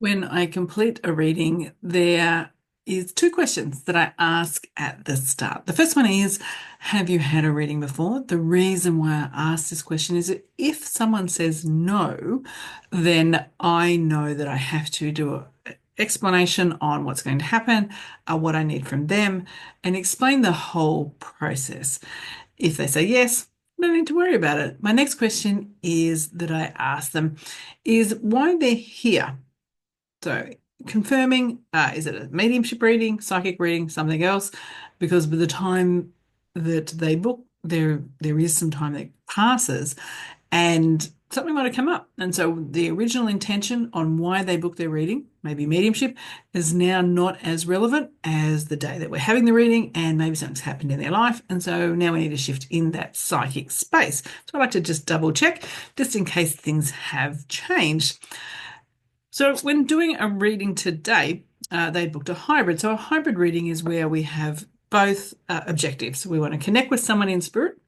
When I complete a reading, there is two questions that I ask at the start. The first one is, have you had a reading before? The reason why I ask this question is that if someone says no, then I know that I have to do an explanation on what's going to happen, what I need from them, and explain the whole process. If they say yes, I don't need to worry about it. My next question is that I ask them is why they're here. So confirming, is it a mediumship reading, psychic reading, something else? Because by the time that they book, there is some time that passes and something might have come up. And so the original intention on why they booked their reading, maybe mediumship, is now not as relevant as the day that we're having the reading, and maybe something's happened in their life. And so now we need to shift in that psychic space. So I like to just double check just in case things have changed. So when doing a reading today, they booked a hybrid. So a hybrid reading is where we have both objectives. We want to connect with someone in spirit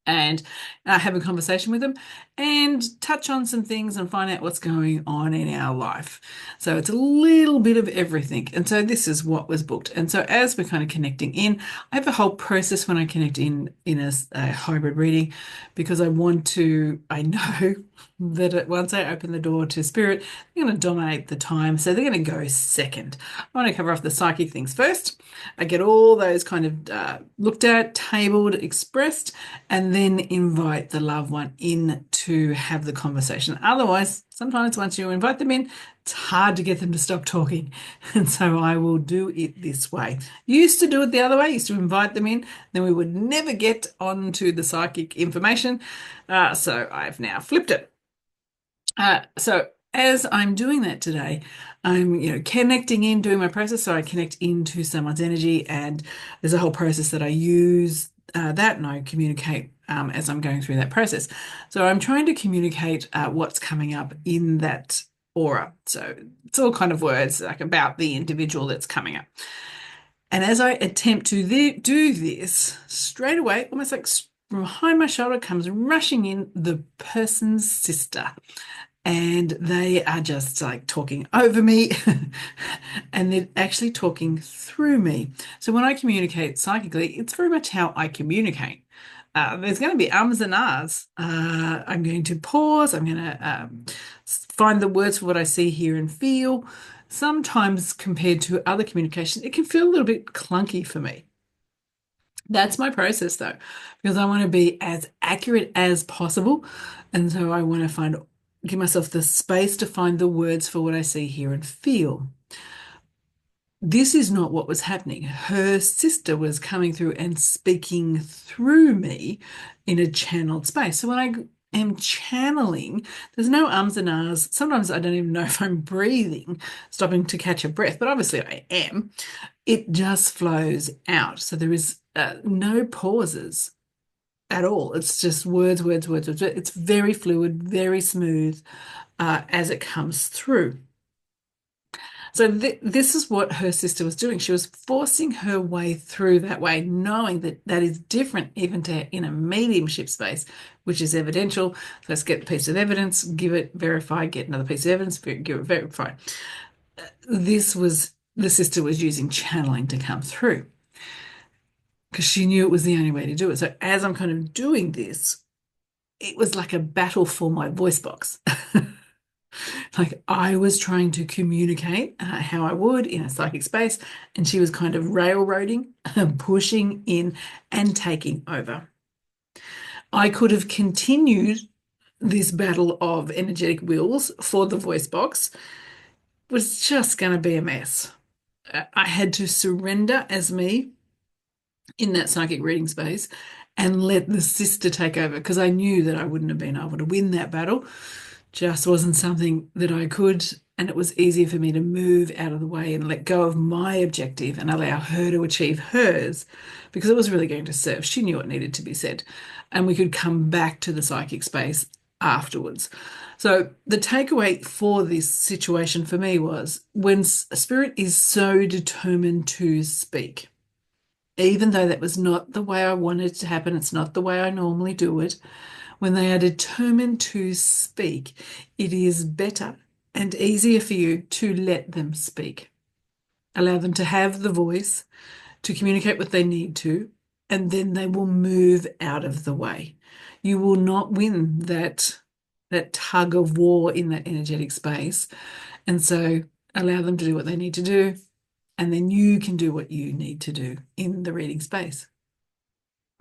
and have a conversation with them and touch on some things and find out what's going on in our life. So it's a little bit of everything. And so this is what was booked. And so as we're kind of connecting in, I have a whole process when I connect in a hybrid reading because I know that once I open the door to spirit, they're going to dominate the time. So they're going to go second. I want to cover off the psychic things first. I get all those kind of looked at, tabled, expressed, and then invite the loved one in to have the conversation. Otherwise, sometimes once you invite them in, it's hard to get them to stop talking. And so I will do it this way. Used to do it the other way, used to invite them in, then we would never get onto the psychic information. So I've now flipped it. So as I'm doing that today, I'm, connecting in, doing my process. So I connect into someone's energy, and there's a whole process that I use that, and I communicate as I'm going through that process. So I'm trying to communicate what's coming up in that aura. So it's all kind of words like about the individual that's coming up. And as I attempt to do this, straight away, almost like from behind my shoulder comes rushing in the person's sister, and they are just like talking over me and they're actually talking through me. So when I communicate psychically, it's very much how I communicate. There's going to be ums and ahs. I'm going to pause. I'm going to find the words for what I see, hear, and feel. Sometimes compared to other communication, it can feel a little bit clunky for me. That's my process though, because I want to be as accurate as possible. And so I want to give myself the space to find the words for what I see, hear, and feel. This is not what was happening. Her sister was coming through and speaking through me in a channeled space. So when I am channeling, there's no ums and ahs. Sometimes I don't even know if I'm breathing, stopping to catch a breath, but obviously I am. It just flows out. So there is no pauses at all. It's just words, words, words, words. It's very fluid, very smooth as it comes through. So this is what her sister was doing. She was forcing her way through that way, knowing that that is different even to in a mediumship space, which is evidential. So let's get a piece of evidence, give it, verify, get another piece of evidence, give it, verify. The sister was using channeling to come through because she knew it was the only way to do it. So as I'm kind of doing this, it was like a battle for my voice box. Like I was trying to communicate how I would in a psychic space, and she was kind of railroading, pushing in, and taking over. I could have continued this battle of energetic wills for the voice box, was just going to be a mess. I had to surrender as me in that psychic reading space and let the sister take over because I knew that I wouldn't have been able to win that battle. Just wasn't something that I could, and it was easier for me to move out of the way and let go of my objective and allow her to achieve hers because it was really going to serve. She knew what needed to be said, and we could come back to the psychic space afterwards. So the takeaway for this situation for me was when a spirit is so determined to speak, even though that was not the way I wanted it to happen, it's not the way I normally do it. When they are determined to speak, it is better and easier for you to let them speak. Allow them to have the voice to communicate what they need to, and then they will move out of the way. You will not win that tug of war in that energetic space. And so allow them to do what they need to do, and then you can do what you need to do in the reading space.